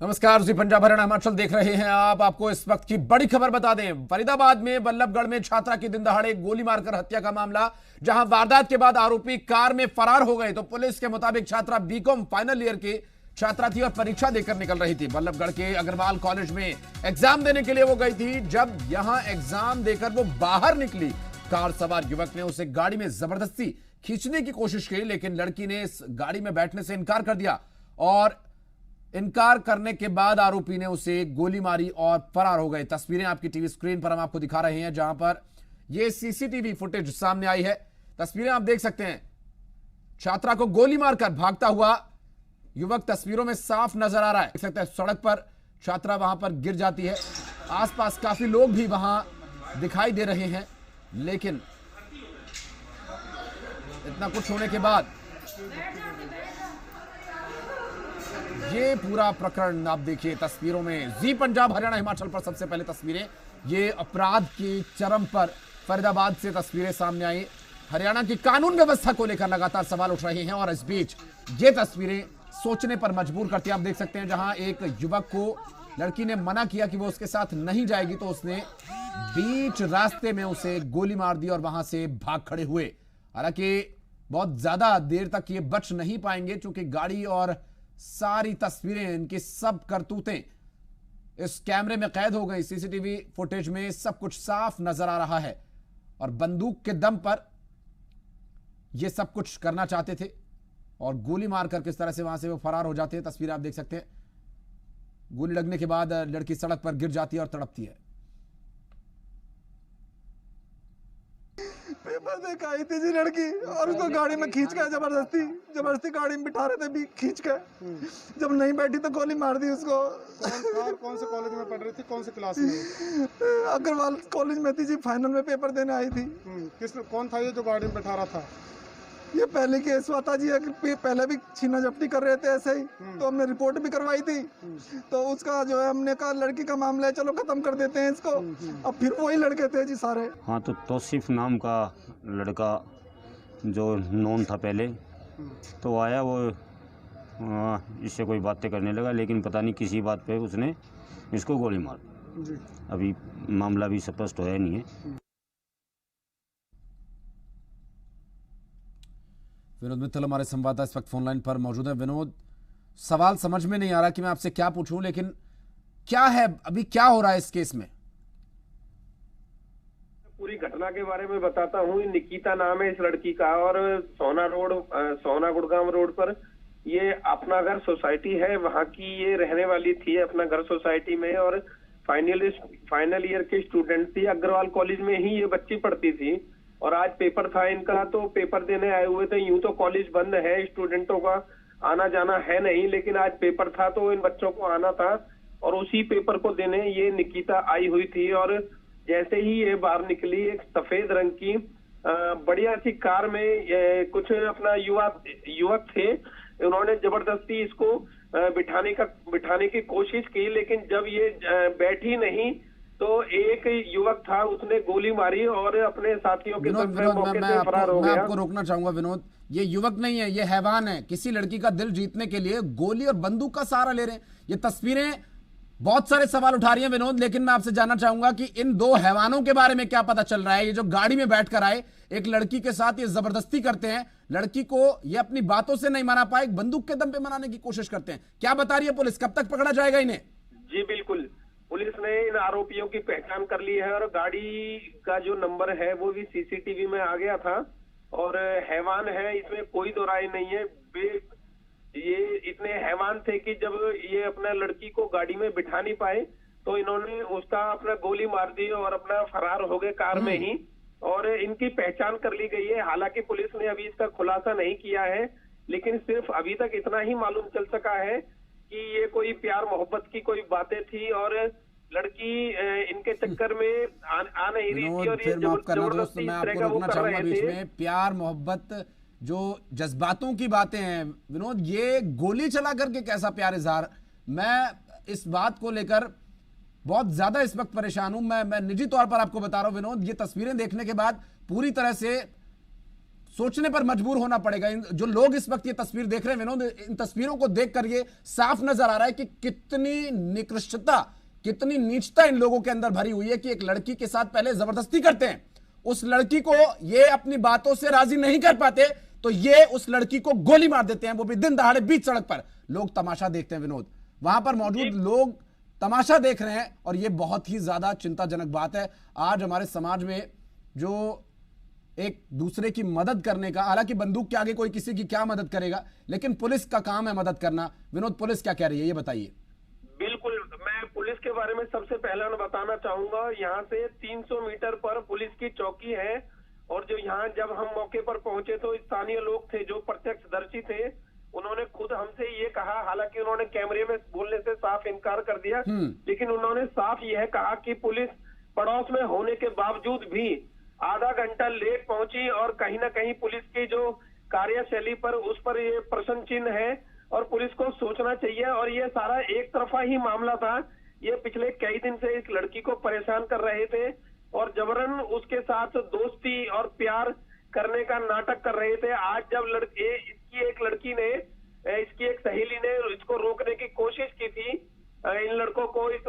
नमस्कार जी, पंजाब हरियाणा हिमाचल देख रहे हैं आप। आपको इस वक्त की बड़ी खबर बता दें। फरीदाबाद में बल्लभगढ़ में छात्रा की दिन दहाड़े गोली मारकर हत्या का मामला, जहां वारदात के बाद आरोपी कार में फरार हो गए। तो पुलिस के मुताबिक छात्रा बीकॉम फाइनल ईयर की छात्रा थी और परीक्षा देकर निकल रही थी। बल्लभगढ़ के अग्रवाल कॉलेज में एग्जाम देने के लिए वो गई थी। जब यहां एग्जाम देकर वो बाहर निकली, कार सवार युवक ने उसे गाड़ी में जबरदस्ती खींचने की कोशिश की, लेकिन लड़की ने इस गाड़ी में बैठने से इनकार कर दिया और इनकार करने के बाद आरोपी ने उसे गोली मारी और फरार हो गए। तस्वीरें आपकी टीवी स्क्रीन पर हम आपको दिखा रहे हैं, जहां पर यह सीसीटीवी फुटेज सामने आई है। तस्वीरें आप देख सकते हैं। छात्रा को गोली मारकर भागता हुआ युवक तस्वीरों में साफ नजर आ रहा है। देख सकते हैं सड़क पर छात्रा वहां पर गिर जाती है। आसपास काफी लोग भी वहां दिखाई दे रहे हैं, लेकिन इतना कुछ होने के बाद ये पूरा प्रकरण आप देखिए तस्वीरों में। जी पंजाब हरियाणा हिमाचल पर सबसे पहले तस्वीरें, ये अपराध की चरम पर फरीदाबाद से तस्वीरें सामने आई। हरियाणा की कानून व्यवस्था को लेकर लगातार सवाल उठ रहे हैं और इस बीच ये तस्वीरें सोचने पर मजबूर करती हैं। आप देख सकते हैं जहां एक युवक को लड़की ने मना किया कि वो उसके साथ नहीं जाएगी, तो उसने बीच रास्ते में उसे गोली मार दी और वहां से भाग खड़े हुए। हालांकि बहुत ज्यादा देर तक ये बच नहीं पाएंगे, क्योंकि गाड़ी और सारी तस्वीरें, इनकी सब करतूतें इस कैमरे में कैद हो गई। सीसीटीवी फुटेज में सब कुछ साफ नजर आ रहा है और बंदूक के दम पर यह सब कुछ करना चाहते थे और गोली मारकर किस तरह से वहां से वो फरार हो जाते हैं। तस्वीर आप देख सकते हैं। गोली लगने के बाद लड़की सड़क पर गिर जाती है और तड़पती है। पेपर दे के आई थी जी लड़की, और उसको गाड़ी में खींच के जबरदस्ती गाड़ी में बिठा रहे थे भी खींच के। जब नहीं बैठी तो गोली मार दी उसको। कौन से कॉलेज में पढ़ रही थी, कौन से क्लास में? अग्रवाल कॉलेज में थी जी, फाइनल में पेपर देने आई थी। कौन था ये जो गाड़ी में बैठा रहा था? ये पहले केस हुआ था जी, पहले भी छीना झपटी कर रहे थे ऐसे ही, तो हमने रिपोर्ट भी करवाई थी। तो उसका जो है हमने कहा लड़की का मामला है, चलो खत्म कर देते हैं इसको। अब फिर वही लड़के थे जी सारे। हाँ, तो तौसीफ नाम का लड़का जो नॉन था पहले, तो आया वो इससे कोई बातें करने लगा, लेकिन पता नहीं किसी बात पे उसने इसको गोली मार दी। अभी मामला भी स्पष्ट होया नहीं है। विनोद मित्तल हमारे संवाददाता इस वक्त फोन लाइन पर मौजूद है। विनोद, सवाल समझ में नहीं आ रहा कि मैं आपसे क्या पूछूं, लेकिन क्या है अभी क्या हो रहा है इस केस में? पूरी घटना के बारे में बताता हूँ। निकिता नाम है इस लड़की का और सोना गुड़गांव रोड पर ये अपना घर सोसाइटी है, वहाँ की ये रहने वाली थी अपना घर सोसाइटी में, और फाइनल ईयर की स्टूडेंट थी। अग्रवाल कॉलेज में ही ये बच्ची पढ़ती थी और आज पेपर था इनका, तो पेपर देने आए हुए थे। यूं तो कॉलेज बंद है, स्टूडेंटों का आना जाना है नहीं, लेकिन आज पेपर था तो इन बच्चों को आना था और उसी पेपर को देने ये निकिता आई हुई थी। और जैसे ही ये बाहर निकली, एक सफेद रंग की बढ़िया सी कार में कुछ अपना युवक थे, उन्होंने जबरदस्ती इसको बिठाने की कोशिश की, लेकिन जब ये बैठी नहीं तो एक युवक था, उसने गोली मारी और अपने साथियों के साथ मौके से फरार हो गया। मैं आपको रोकना चाहूंगा विनोद, ये युवक नहीं है, ये हैवान है। किसी लड़की का दिल जीतने के लिए गोली और बंदूक का सहारा ले रहे हैं। ये तस्वीरें बहुत सारे सवाल उठा रही हैं विनोद, लेकिन मैं आपसे जानना चाहूंगा कि इन दो हैवानों के बारे में क्या पता चल रहा है। ये जो गाड़ी में बैठकर आए, एक लड़की के साथ ये जबरदस्ती करते हैं, लड़की को ये अपनी बातों से नहीं मना पाए, बंदूक के दम पे मनाने की कोशिश करते हैं। क्या बता रही है पुलिस, कब तक पकड़ा जाएगा इन्हें? जी बिल्कुल, पुलिस ने इन आरोपियों की पहचान कर ली है और गाड़ी का जो नंबर है वो भी सीसीटीवी में आ गया था। और हैवान है, इसमें कोई दो राय नहीं है। ये इतने हैवान थे कि जब ये अपना लड़की को गाड़ी में बिठा नहीं पाए तो इन्होंने उसका अपना गोली मार दी और अपना फरार हो गए कार में ही। और इनकी पहचान कर ली गई है। हालांकि पुलिस ने अभी इसका खुलासा नहीं किया है, लेकिन सिर्फ अभी तक इतना ही मालूम चल सका है कि ये कोई प्यार मोहब्बत की कोई बातें थी और लड़की इनके चक्कर में आ नहीं रही थी और ये जबरदस्ती इस तरह का वो कर रहे थे। प्यार मोहब्बत जो जज्बातों की बातें हैं विनोद, ये गोली चला करके कैसा प्यार इजहार? मैं इस बात को लेकर बहुत ज्यादा इस वक्त परेशान हूं। मैं निजी तौर पर आपको बता रहा हूं विनोद, ये तस्वीरें देखने के बाद पूरी तरह से सोचने पर मजबूर होना पड़ेगा। जो लोग इस वक्त ये तस्वीर देख रहे हैं विनोद, इन तस्वीरों को देखकर ये साफ नजर आ रहा है कि कितनी निकृष्टता, कितनी नीचता इन लोगों के अंदर भरी हुई है कि एक लड़की के साथ पहले जबरदस्ती करते हैं, उस लड़की को ये अपनी बातों से राजी नहीं कर पाते तो ये उस लड़की को गोली मार देते हैं, वो भी दिन दहाड़े बीच सड़क पर। लोग तमाशा देखते हैं विनोद, वहां पर मौजूद लोग तमाशा देख रहे हैं और ये बहुत ही ज्यादा चिंताजनक बात है। आज हमारे समाज में जो एक दूसरे की मदद करने का, हालांकि बंदूक के आगे कोई किसी की क्या मदद करेगा, लेकिन पुलिस का काम है मदद करना। विनोद, पुलिस क्या कह रही है ये बताइए। बिल्कुल, मैं पुलिस के बारे में सबसे पहला बताना चाहूंगा, यहाँ से 300 मीटर पर पुलिस की चौकी है और जो यहाँ जब हम मौके पर पहुंचे तो स्थानीय लोग थे जो प्रत्यक्षदर्शी थे, उन्होंने खुद हमसे ये कहा, हालांकि उन्होंने कैमरे में बोलने से साफ इनकार कर दिया, लेकिन उन्होंने साफ यह कहा कि पुलिस पड़ोस में होने के बावजूद भी आधा घंटा लेट पहुंची और कहीं ना कहीं पुलिस की जो कार्यशैली पर उस पर ये प्रश्न चिन्ह है और पुलिस को सोचना चाहिए। और ये सारा एक तरफा ही मामला था, ये पिछले कई दिन से इस लड़की को परेशान कर रहे थे और जबरन उसके साथ दोस्ती और प्यार करने का नाटक कर रहे थे। आज जब इसकी एक लड़की ने, इसकी एक सहेली ने इसको रोकने की कोशिश की थी, इन लड़कों को इस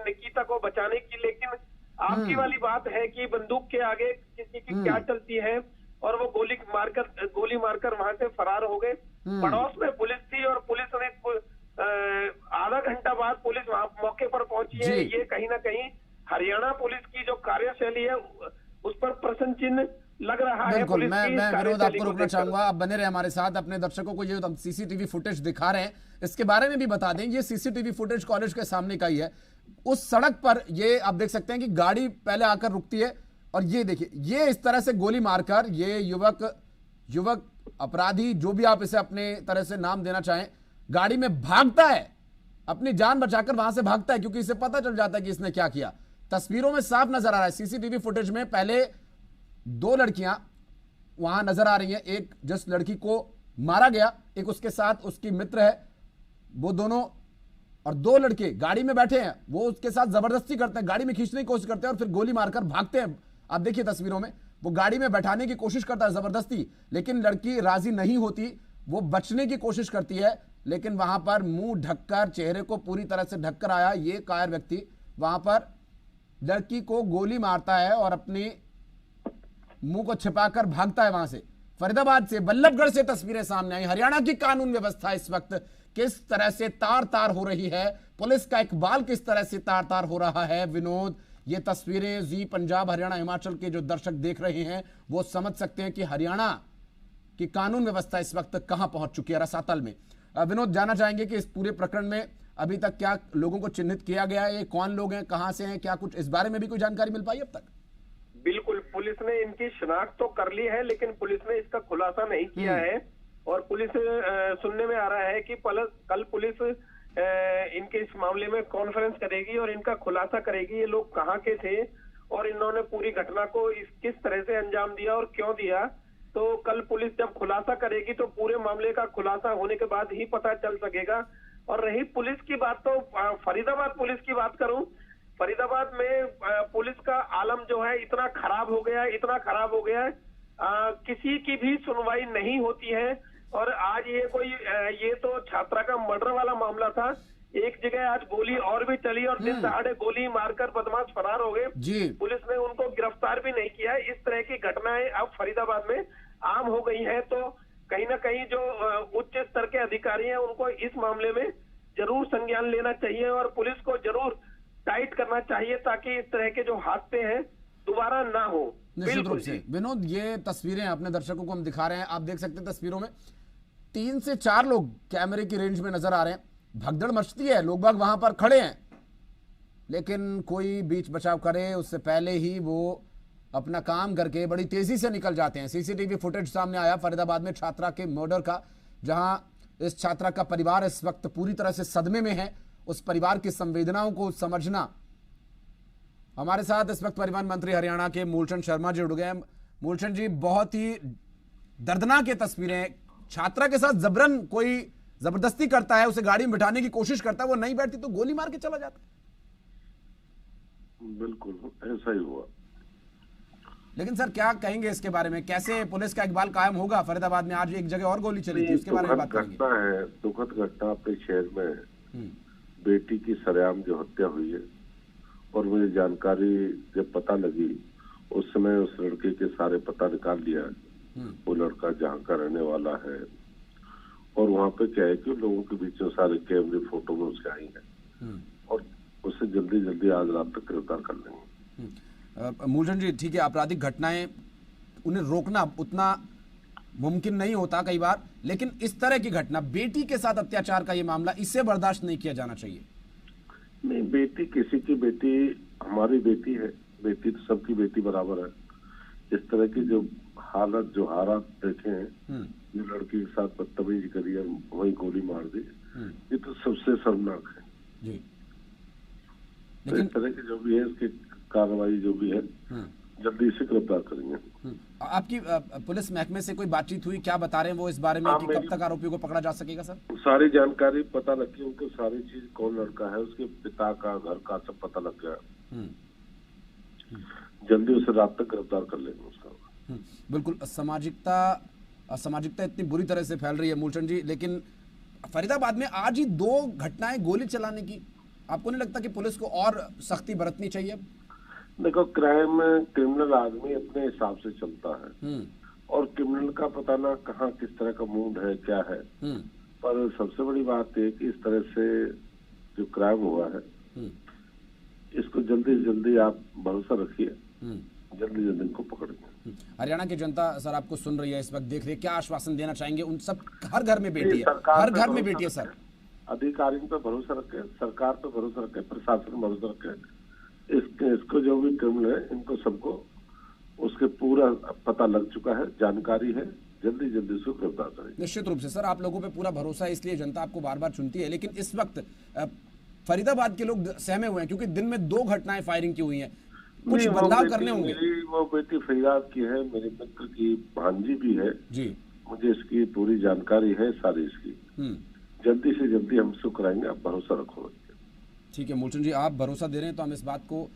निकिता को बचाने की, लेकिन आपकी वाली बात है कि बंदूक के आगे किसी की क्या चलती है और वो गोली मारकर वहां से फरार हो गए। पड़ोस में पुलिस थी और पुलिस ने आधा घंटा बाद पुलिस वहां मौके पर पहुंची है। ये कहीं ना कहीं हरियाणा पुलिस की जो कार्यशैली है उस पर प्रश्न चिन्ह लग रहा है। बिल्कुल, मैं विनोद आपको रोकना चाहूंगा, आप बने रहे हमारे साथ। अपने दर्शकों को ये सीसीटीवी फुटेज दिखा रहे हैं, इसके बारे में भी बता दें। ये सीसीटीवी फुटेज कॉलेज के सामने का ही है। उस सड़क पर ये आप देख सकते हैं कि गाड़ी पहले आकर रुकती है और ये देखिए, ये इस तरह से गोली मारकर ये युवक अपराधी, जो भी आप इसे अपने तरह से नाम देना चाहें, गाड़ी में भागता है, अपनी जान बचाकर वहां से भागता है क्योंकि इसे पता चल जाता है कि इसने क्या किया। तस्वीरों में साफ नजर आ रहा है, सीसीटीवी फुटेज में पहले 2 लड़कियां वहां नजर आ रही हैं। एक जिस लड़की को मारा गया, एक उसके साथ उसकी मित्र है, वो दोनों, और 2 लड़के गाड़ी में बैठे हैं, वो उसके साथ जबरदस्ती करते हैं, गाड़ी में खींचने की कोशिश करते हैं और फिर गोली मारकर भागते हैं। आप देखिए तस्वीरों में, वो गाड़ी में बैठाने की कोशिश करता है जबरदस्ती, लेकिन लड़की राजी नहीं होती, वो बचने की कोशिश करती है, लेकिन वहां पर मुंह ढककर, चेहरे को पूरी तरह से ढककर आया ये कायर व्यक्ति वहां पर लड़की को गोली मारता है और अपनी मुंह को छिपाकर भागता है वहां से। फरीदाबाद से, बल्लभगढ़ से तस्वीरें सामने आई। हरियाणा की कानून व्यवस्था इस वक्त किस तरह से तार तार हो रही है, पुलिस का इकबाल किस तरह से तार तार हो रहा है। विनोद, ये तस्वीरें जी पंजाब, हरियाणा, हिमाचल के जो दर्शक देख रहे हैं वो समझ सकते हैं कि हरियाणा की कानून व्यवस्था इस वक्त कहां पहुंच चुकी है, रसातल में। विनोद, जानना चाहेंगे कि इस पूरे प्रकरण में अभी तक क्या लोगों को चिन्हित किया गया है, ये कौन लोग हैं, कहां से हैं, क्या कुछ इस बारे में भी कोई जानकारी मिल पाई अब तक? बिल्कुल, पुलिस ने इनकी शिनाख्त तो कर ली है, लेकिन पुलिस ने इसका खुलासा नहीं किया है और पुलिस सुनने में आ रहा है कि कल पुलिस इनके इस मामले में कॉन्फ्रेंस करेगी और इनका खुलासा करेगी, ये लोग कहाँ के थे और इन्होंने पूरी घटना को किस तरह से अंजाम दिया और क्यों दिया। तो कल पुलिस जब खुलासा करेगी तो पूरे मामले का खुलासा होने के बाद ही पता चल सकेगा। और रही पुलिस की बात, तो फरीदाबाद पुलिस की बात करूं, फरीदाबाद में पुलिस का आलम जो है इतना खराब हो गया है, किसी की भी सुनवाई नहीं होती है। और आज ये तो छात्रा का मर्डर वाला मामला था, एक जगह आज गोली और भी चली और दिन दहाड़े गोली मारकर बदमाश फरार हो गए, पुलिस ने उनको गिरफ्तार भी नहीं किया। इस तरह की घटनाएं अब फरीदाबाद में आम हो गई हैं। तो कहीं ना कहीं जो उच्च स्तर के अधिकारी हैं उनको इस मामले में जरूर संज्ञान लेना चाहिए और पुलिस को जरूर टाइट करना चाहिए ताकि इस तरह के जो हादसे हैं दोबारा ना हो। निश्चित रूप से। विनोद, ये तस्वीरें अपने दर्शकों को हम दिखा रहे हैं, आप देख सकते हैं तस्वीरों में 3 से 4 लोग कैमरे की रेंज में नजर आ रहे हैं। भगदड़ मचती है, लोग बाग वहां पर खड़े हैं, लेकिन कोई बीच बचाव करे उससे पहले ही वो अपना काम करके बड़ी तेजी से निकल जाते हैं। सीसीटीवी फुटेज सामने आया फरीदाबाद में छात्रा के मर्डर का, जहां इस छात्रा का परिवार इस वक्त पूरी तरह से सदमे में है। उस परिवार की संवेदनाओं को समझना। हमारे साथ इस वक्त परिवहन मंत्री हरियाणा के मूलचंद शर्मा जी जुड़ गए हैं। मूलचंद जी, बहुत ही दर्दनाक ये तस्वीरें, छात्रा के साथ जबरन कोई जबरदस्ती करता है, उसे गाड़ी में बिठाने की कोशिश करता है, वो नहीं बैठती तो गोली मार के चला जाता है। बिल्कुल ऐसा ही हुआ। लेकिन सर क्या कहेंगे इसके बारे में, कैसे पुलिस का इकबाल कायम होगा? फरीदाबाद में आज एक जगह और गोली चली थी, उसके बारे में बात करेंगे। घटना है, दुखद घटना अपने शहर में हम्म। बेटी की सरेआम जो हत्या हुई है, और मुझे जानकारी जब पता लगी उस समय उस लड़के के सारे पता निकाल लिया। वो लड़का जहाँ का रहने वाला है, और वहाँ पे क्या है कि लोगों के बीच में सारे कैमरे फोटो में उसके आई है, और उसे जल्दी जल्दी आज रात तक गिरफ्तार कर लेंगे। मूलचंद जी, ठीक है, आपराधिक घटनाएं उन्हें रोकना उतना मुमकिन नहीं होता कई बार, लेकिन इस तरह की घटना, बेटी के साथ अत्याचार का ये मामला, इसे बर्दाश्त नहीं किया जाना चाहिए। नहीं, बेटी किसी की बेटी हमारी बेटी है, बेटी तो सबकी बेटी बराबर है। इस तरह की जो हालत जो हालात देखे हैं, ये लड़की के साथ बदतमीजी करी है, वही गोली मार दी, ये तो सबसे शर्मनाक है जी। तो इस तरह की जो भी है इसकी कार्रवाई जो भी है जल्दी से गिरफ्तार करेंगे। आपकी पुलिस महकमे से कोई बातचीत हुई, क्या बता रहे हैं वो इस बारे में कि कब तक आरोपियों को पकड़ा जा सकेगा? सर सारी जानकारी पता लग गई, उनको सारी चीज, कौन लड़का है, उसके पिता का, घर का सब पता लग गया। जल्दी उसे रात तक गिरफ्तार कर लेंगे उसका। बिल्कुल, असामाजिकता इतनी बुरी तरह से फैल रही है मूलचंद जी, लेकिन फरीदाबाद में आज ही 2 घटनाएं गोली चलाने की, आपको नहीं लगता कि पुलिस को और सख्ती बरतनी चाहिए? देखो, क्रिमिनल आदमी अपने हिसाब से चलता है, और क्रिमिनल का पता ना कहाँ किस तरह का मूड है, क्या है। पर सबसे बड़ी बात है कि इस तरह से जो क्राइम हुआ है, इसको जल्दी से जल्दी आप भरोसा रखिए, जल्दी जल्दी इनको पकड़ेंगे। हरियाणा की जनता सर आपको सुन रही है इस वक्त, देख रही है, क्या आश्वासन देना चाहेंगे उन सब? हर घर में बेटी है, हर घर में बेटी है सर। अधिकारियों पे भरोसा रखे, सरकार पे भरोसा रखे, प्रशासन पे भरोसा रखे। इसको जो भी क्रिमिनल है, इनको सबको उसके पूरा पता लग चुका है, जानकारी है, जल्दी जल्दी उसको गिरफ्तार करें। निश्चित रूप से सर, आप लोगों पे पूरा भरोसा है, इसलिए जनता आपको बार बार चुनती है। लेकिन इस वक्त फरीदाबाद के लोग सहमे हुए हैं, क्योंकि दिन में 2 घटनाएं फायरिंग की हुई हैं, कुछ बदलाव करने होंगे। वो बेटी फरीदाबाद की है, मेरे मित्र की भांजी भी है जी, मुझे इसकी पूरी जानकारी है सारी इसकी। जल्दी से जल्दी हम इसको कराएंगे, आप भरोसा रखो। ठीक है मूलचंद जी, आप भरोसा दे रहे हैं तो हम इस बात को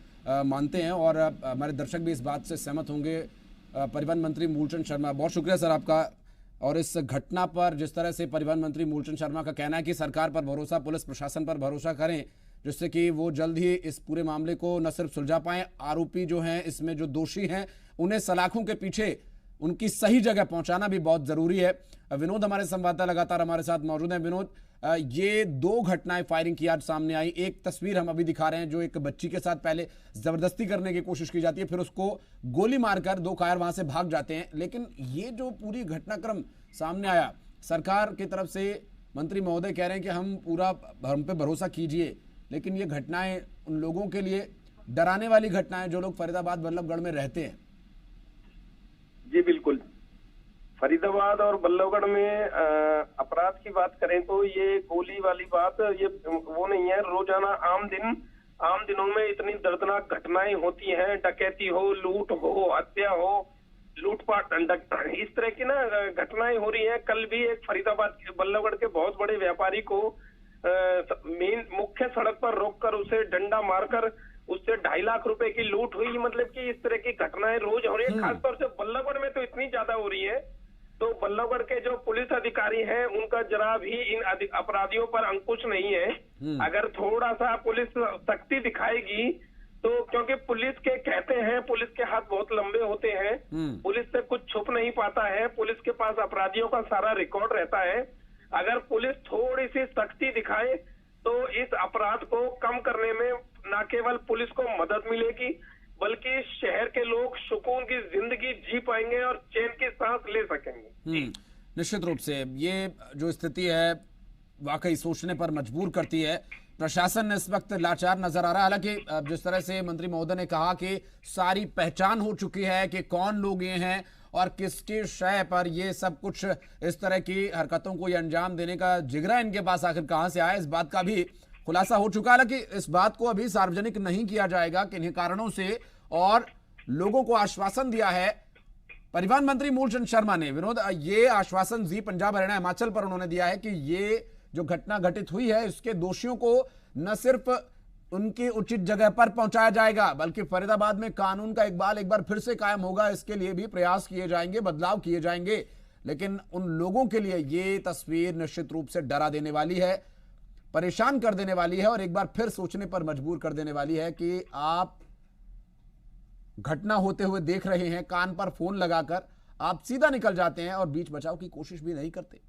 मानते हैं, और हमारे दर्शक भी इस बात से सहमत होंगे। परिवहन मंत्री मूलचंद शर्मा, बहुत शुक्रिया सर आपका। और इस घटना पर जिस तरह से परिवहन मंत्री मूलचंद शर्मा का कहना है कि सरकार पर भरोसा, पुलिस प्रशासन पर भरोसा करें, जिससे कि वो जल्द ही इस पूरे मामले को न सिर्फ सुलझा पाएं, आरोपी जो हैं, इसमें जो दोषी हैं, उन्हें सलाखों के पीछे उनकी सही जगह पहुंचाना भी बहुत जरूरी है। विनोद हमारे संवाददाता लगातार हमारे साथ मौजूद हैं। विनोद, ये 2 घटनाएं फायरिंग की आज सामने आई। एक तस्वीर हम अभी दिखा रहे हैं, जो एक बच्ची के साथ पहले जबरदस्ती करने की कोशिश की जाती है, फिर उसको गोली मारकर 2 कायर वहां से भाग जाते हैं। लेकिन ये जो पूरी घटनाक्रम सामने आया, सरकार की तरफ से मंत्री महोदय कह रहे हैं कि हम पे भरोसा कीजिए, लेकिन ये घटनाएं उन लोगों के लिए डराने वाली घटनाएं जो लोग फरीदाबाद बल्लभगढ़ में रहते हैं। जी बिल्कुल, फरीदाबाद और बल्लभगढ़ में अपराध की बात करें तो ये गोली वाली बात ये वो नहीं है। रोजाना आम दिनों में इतनी दर्दनाक घटनाएं होती हैं, डकैती हो, लूट हो, हत्या हो, लूटपाट, इस तरह की ना घटनाएं हो रही हैं। कल भी एक फरीदाबाद बल्लभगढ़ के बहुत बड़े व्यापारी को मेन मुख्य सड़क पर रोककर उसे डंडा मारकर उससे 2.5 लाख रुपए की लूट हुई। मतलब कि इस तरह की घटनाएं रोज हो रही है, खासतौर से बल्लभगढ़ में तो इतनी ज्यादा हो रही है। तो बल्लभगढ़ के जो पुलिस अधिकारी हैं, उनका जरा भी इन अपराधियों पर अंकुश नहीं है। अगर थोड़ा सा पुलिस सख्ती दिखाएगी तो, क्योंकि पुलिस के कहते हैं पुलिस के हाथ बहुत लंबे होते हैं, पुलिस से कुछ छुप नहीं पाता है, पुलिस के पास अपराधियों का सारा रिकॉर्ड रहता है। अगर पुलिस थोड़ी सी सख्ती दिखाए तो इस अपराध को कम करने में न केवल पुलिस को मदद मिलेगी, बल्कि शहर के लोग सुकून की जिंदगी जी पाएंगे और चैन की सांस ले सकेंगे। निश्चित रूप से ये जो स्थिति है वाकई सोचने पर मजबूर करती है। प्रशासन इस वक्त लाचार नजर आ रहा है। हालांकि जिस तरह से मंत्री महोदय ने कहा कि सारी पहचान हो चुकी है कि कौन लोग ये हैं और किसके शय पर ये सब कुछ इस तरह की हरकतों को ये अंजाम देने का जिगरा इनके पास आखिर कहां से आया, इस बात का भी खुलासा हो चुका है। हालांकि इस बात को अभी सार्वजनिक नहीं किया जाएगा किन्हीं कारणों से, और लोगों को आश्वासन दिया है परिवहन मंत्री मूलचंद शर्मा ने। विनोद, ये आश्वासन जी पंजाब हरियाणा हिमाचल पर उन्होंने दिया है कि ये जो घटना घटित हुई है इसके दोषियों को न सिर्फ उनकी उचित जगह पर पहुंचाया जाएगा, बल्कि फरीदाबाद में कानून का इकबाल एक बार फिर से कायम होगा। इसके लिए भी प्रयास किए जाएंगे, बदलाव किए जाएंगे। लेकिन उन लोगों के लिए ये तस्वीर निश्चित रूप से डरा देने वाली है, परेशान कर देने वाली है और एक बार फिर सोचने पर मजबूर कर देने वाली है कि आप घटना होते हुए देख रहे हैं, कान पर फोन लगाकर आप सीधा निकल जाते हैं और बीच बचाव की कोशिश भी नहीं करते।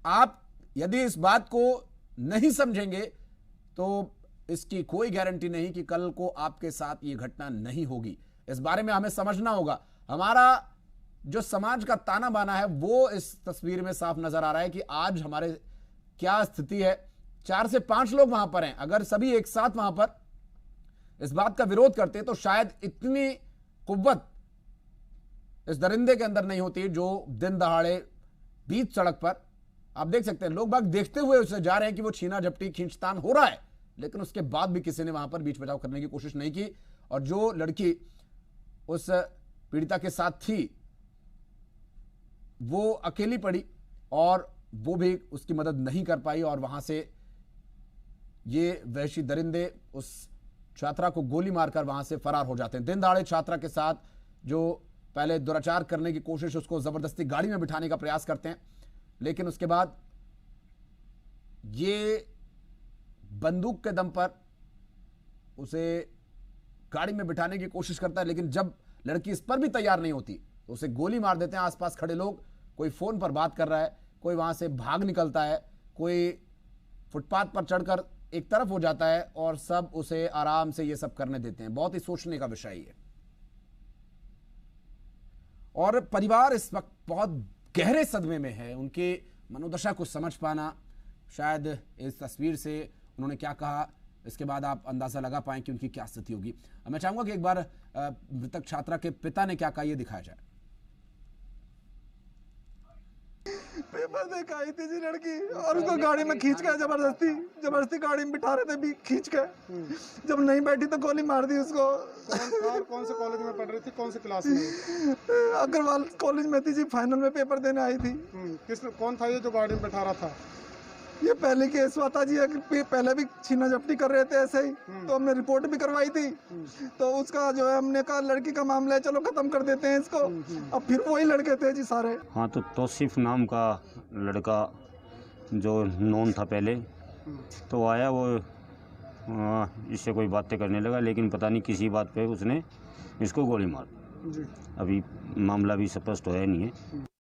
आप यदि इस बात को नहीं समझेंगे तो इसकी कोई गारंटी नहीं कि कल को आपके साथ ये घटना नहीं होगी। इस बारे में हमें समझना होगा। हमारा जो समाज का ताना बाना है वो इस तस्वीर में साफ नजर आ रहा है कि आज हमारे क्या स्थिति है। 4 से 5 लोग वहां पर हैं, अगर सभी एक साथ वहां पर इस बात का विरोध करते तो शायद इतनी कुव्वत इस दरिंदे के अंदर नहीं होती जो दिन दहाड़े बीच सड़क पर आप देख सकते हैं। लोग बाग देखते हुए उसे जा रहे हैं कि वो छीना झपटी खींचतान हो रहा है, लेकिन उसके बाद भी किसी ने वहां पर बीच बचाव करने की कोशिश नहीं की। और जो लड़की उस पीड़िता के साथ थी वो अकेली पड़ी और वो भी उसकी मदद नहीं कर पाई और वहां से ये वहशी दरिंदे उस छात्रा को गोली मारकर वहां से फरार हो जाते हैं। दिन दहाड़े छात्रा के साथ जो पहले दुराचार करने की कोशिश, उसको जबरदस्ती गाड़ी में बिठाने का प्रयास करते हैं, लेकिन उसके बाद ये बंदूक के दम पर उसे गाड़ी में बिठाने की कोशिश करता है। लेकिन जब लड़की इस पर भी तैयार नहीं होती तो उसे गोली मार देते हैं। आसपास खड़े लोग, कोई फोन पर बात कर रहा है, कोई वहां से भाग निकलता है, कोई फुटपाथ पर चढ़कर एक तरफ हो जाता है और सब उसे आराम से ये सब करने देते हैं। बहुत ही सोचने का विषय है। और परिवार इस वक्त बहुत गहरे सदमे में है। उनकी मनोदशा को समझ पाना, शायद इस तस्वीर से उन्होंने क्या कहा इसके बाद आप अंदाजा लगा पाएं कि उनकी क्या स्थिति होगी। मैं चाहूंगा कि एक बार मृतक छात्रा के पिता ने क्या कहा ये दिखाया जाए। पेपर देख आई थी जी लड़की और उसको गाड़ी में खींच के जबरदस्ती गाड़ी में बिठा रहे थे भी खींच के, जब नहीं बैठी तो गोली मार दी उसको। कौन से कॉलेज में पढ़ रही थी, कौन से क्लास में? अग्रवाल कॉलेज में थी जी, फाइनल में पेपर देने आई थी। कौन था ये जो गाड़ी में बैठा रहा था? ये पहले केस हुआ था जी, पहले भी छीना झपटी कर रहे थे ऐसे ही, तो हमने रिपोर्ट भी करवाई थी। तो उसका जो है हमने कहा लड़की का मामला है, चलो खत्म कर देते हैं इसको। अब फिर वही लड़के थे जी सारे। हाँ, तो तौसीफ नाम का लड़का जो नॉन था पहले, तो आया वो इससे कोई बातें करने लगा, लेकिन पता नहीं किसी बात पे उसने इसको गोली मार दी। अभी मामला भी स्पष्ट होया नहीं है।